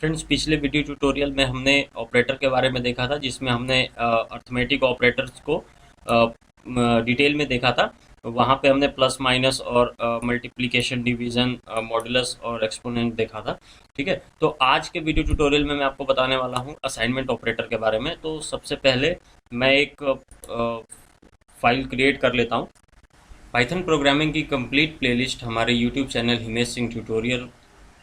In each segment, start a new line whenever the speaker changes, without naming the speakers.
Friends, पिछले video tutorial में हमने ऑपरेटर के बारे में देखा था, जिसमें हमने अर्थमेटिक ऑपरेटर्स को डिटेल में देखा था। वहाँ पे हमने प्लस माइनस और मल्टीप्लिकेशन, डिवीजन, मॉडुलस और एक्सपोनेंट देखा था। ठीक है, तो आज के वीडियो ट्यूटोरियल में मैं आपको बताने वाला हूँ असाइनमेंट ऑपरेटर के बारे में। तो सबसे पहले मैं एक फाइल क्रिएट कर लेता हूँ। पाइथन प्रोग्रामिंग की कंप्लीट प्लेलिस्ट हमारे YouTube channel Himesh Singh tutorial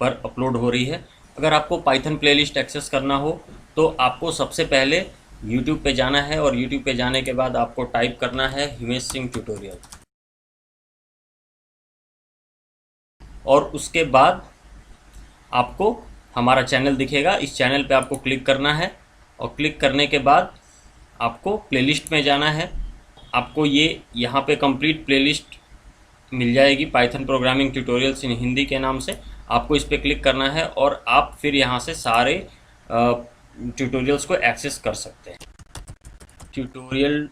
पर अपलोड हो रही है। अगर आपको पाइथन प्लेलिस्ट एक्सेस करना हो तो आपको सबसे पहले यूट्यूब पे जाना है और यूट्यूब पे जाने के बाद आपको टाइप करना है हिमेश सिंह ट्यूटोरियल, और उसके बाद आपको हमारा चैनल दिखेगा। इस चैनल पे आपको क्लिक करना है और क्लिक करने के बाद आपको प्लेलिस्ट में जाना है। आपको ये यहाँ पे कंप्लीट प्लेलिस्ट मिल जाएगी, पाइथन प्रोग्रामिंग ट्यूटोरियल्स इन हिंदी के नाम से। आपको इस पर क्लिक करना है और आप फिर यहाँ से सारे ट्यूटोरियल्स को एक्सेस कर सकते हैं। ट्यूटोरियल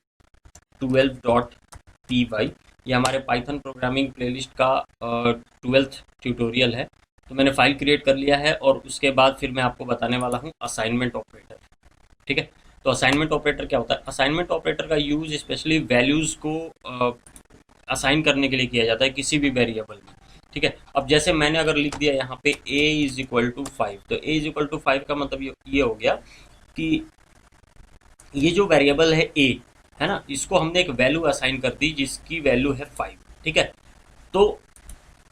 12.py ये हमारे पाइथन प्रोग्रामिंग प्लेलिस्ट का 12th ट्यूटोरियल है। तो मैंने फाइल क्रिएट कर लिया है और उसके बाद फिर मैं आपको बताने वाला हूँ असाइनमेंट ऑपरेटर। ठीक है, तो असाइनमेंट ऑपरेटर क्या होता है? असाइनमेंट ऑपरेटर का यूज स्पेशली वैल्यूज़ को असाइन करने के लिए किया जाता है किसी भी वेरिएबल में। ठीक है, अब जैसे मैंने अगर लिख दिया यहाँ पे a इज इक्वल टू 5, तो a इज इक्वल टू 5 का मतलब ये हो गया कि ये जो वेरिएबल है a, है ना, इसको हमने एक वैल्यू असाइन कर दी जिसकी वैल्यू है 5। ठीक है, तो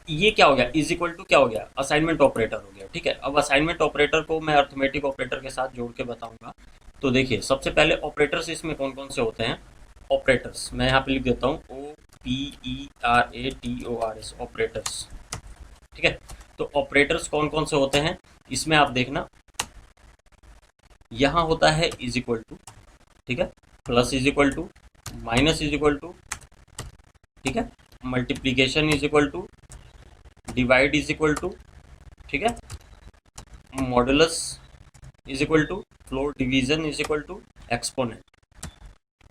ये क्या हो गया? इज इक्वल टू क्या हो गया? असाइनमेंट ऑपरेटर हो गया। ठीक है, अब असाइनमेंट ऑपरेटर को मैं अर्थमेटिक ऑपरेटर के साथ जोड़ के बताऊंगा। तो देखिए, सबसे पहले ऑपरेटर्स इसमें कौन कौन से होते हैं। ऑपरेटर्स मैं यहाँ पे लिख देता हूँ OPERATORS, ऑपरेटर्स। ठीक है, तो ऑपरेटर्स कौन कौन से होते हैं इसमें आप देखना। यहाँ होता है इज इक्वल टू, ठीक है, plus is equal to, minus is equal to, ठीक है, multiplication is equal to, divide is equal to, ठीक है, modulus is equal to, floor division is equal to, exponent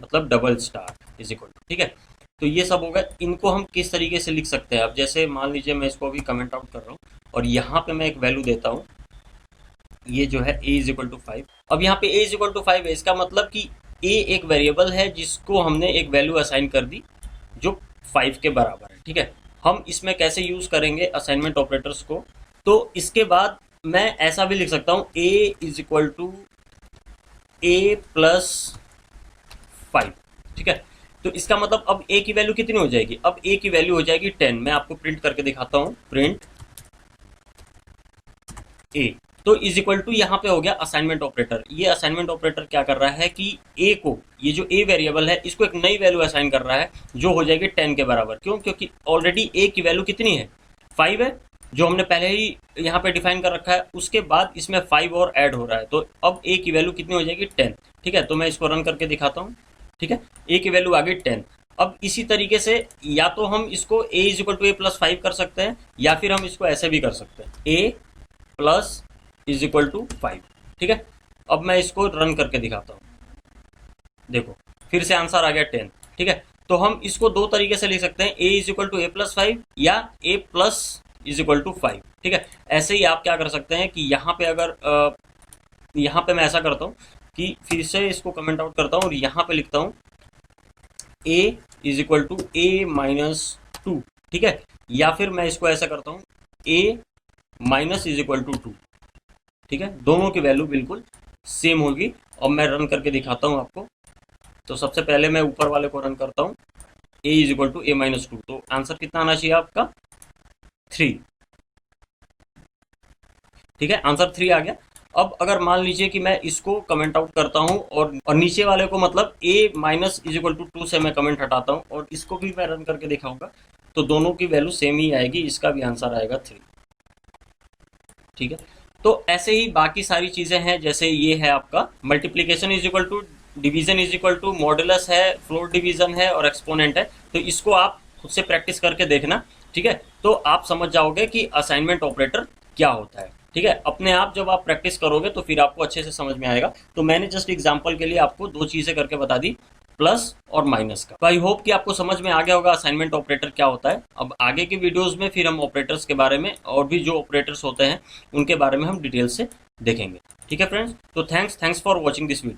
मतलब double star is equal to. ठीक है, तो ये सब होगा। इनको हम किस तरीके से लिख सकते हैं? अब जैसे मान लीजिए मैं इसको अभी कमेंट आउट कर रहा हूँ और यहाँ पे मैं एक वैल्यू देता हूँ, ये जो है a इज इक्वल टू 5। अब यहाँ पे a इज इक्वल टू 5 है, इसका मतलब कि a एक वेरिएबल है जिसको हमने एक वैल्यू असाइन कर दी जो 5 के बराबर है। ठीक है, हम इसमें कैसे यूज करेंगे असाइनमेंट ऑपरेटर्स को? तो इसके बाद मैं ऐसा भी लिख सकता हूँ a is equal to a plus 5। ठीक है, तो इसका मतलब अब a की वैल्यू कितनी हो जाएगी? अब a की वैल्यू हो जाएगी 10। मैं आपको प्रिंट करके दिखाता हूँ, प्रिंट a। तो इज इक्वल टू यहाँ पे हो गया असाइनमेंट ऑपरेटर। ये असाइनमेंट ऑपरेटर क्या कर रहा है कि a को, ये जो a वेरिएबल है, इसको एक नई वैल्यू असाइन कर रहा है जो हो जाएगी 10 के बराबर। क्यों? क्योंकि ऑलरेडी a की वैल्यू कितनी है? 5 है, जो हमने पहले ही यहाँ पे डिफाइन कर रखा है। उसके बाद इसमें 5 और ऐड हो रहा है, तो अब a की वैल्यू कितनी हो जाएगी? 10। ठीक है, तो मैं इसको रन करके दिखाता हूँ। ठीक है, a की वैल्यू आ गई 10। अब इसी तरीके से या तो हम इसको a is equal to a plus 5 कर सकते हैं, या फिर हम इसको ऐसे भी कर सकते हैं, a plus is equal to 5। ठीक है, अब मैं इसको रन करके दिखाता हूँ। देखो, फिर से आंसर आ गया 10। ठीक है, तो हम इसको दो तरीके से लिख सकते हैं, a is equal to a plus 5 या a plus is equal to 5। ठीक है, ऐसे ही आप क्या कर सकते हैं कि यहाँ पे अगर यहाँ पे मैं ऐसा करता हूँ कि फिर से इसको कमेंट आउट करता हूँ और यहाँ पे लिखता हूँ a is equal to a minus 2। ठीक है, या फिर मैं इसको ऐसा करता हूँ a minus is equal to 2। ठीक है, दोनों की वैल्यू बिल्कुल सेम होगी। और मैं रन करके दिखाता हूँ आपको। तो सबसे पहले मैं ऊपर वाले को रन करता हूँ, a is equal to a minus 2। तो आंसर कितना आना चाहिए आपका? 3। ठीक है, आंसर 3 आ गया। अब अगर मान लीजिए कि मैं इसको कमेंट आउट करता हूँ और नीचे वाले को, मतलब a minus is equal to 2 से मैं कमेंट हटाता हूँ और इसको भी मैं रन करके दिखाऊंगा, तो दोनों की वैल्यू सेम ही आएगी। इसका भी आंसर आएगा 3। ठीक है, तो ऐसे ही बाकी सारी चीजें हैं। जैसे ये है आपका multiplication is equal to, division is equal to, modulus है, फ्लोर डिवीजन है और एक्सपोनेंट है। तो इसको आप खुद से प्रैक्टिस करके देखना। ठीक है, तो आप समझ जाओगे कि असाइनमेंट ऑपरेटर क्या होता है। ठीक है, अपने आप जब आप प्रैक्टिस करोगे तो फिर आपको अच्छे से समझ में आएगा। तो मैंने जस्ट एग्जांपल के लिए आपको दो चीजें करके बता दी, प्लस और माइनस का। तो आई होप कि आपको समझ में आ गया होगा असाइनमेंट ऑपरेटर क्या होता है। अब आगे के वीडियोस में फिर हम ऑपरेटर्स के बारे में और भी जो ऑपरेटर्स होते हैं उनके बारे में हम डिटेल से देखेंगे। ठीक है फ्रेंड्स, तो thanks for watching this video.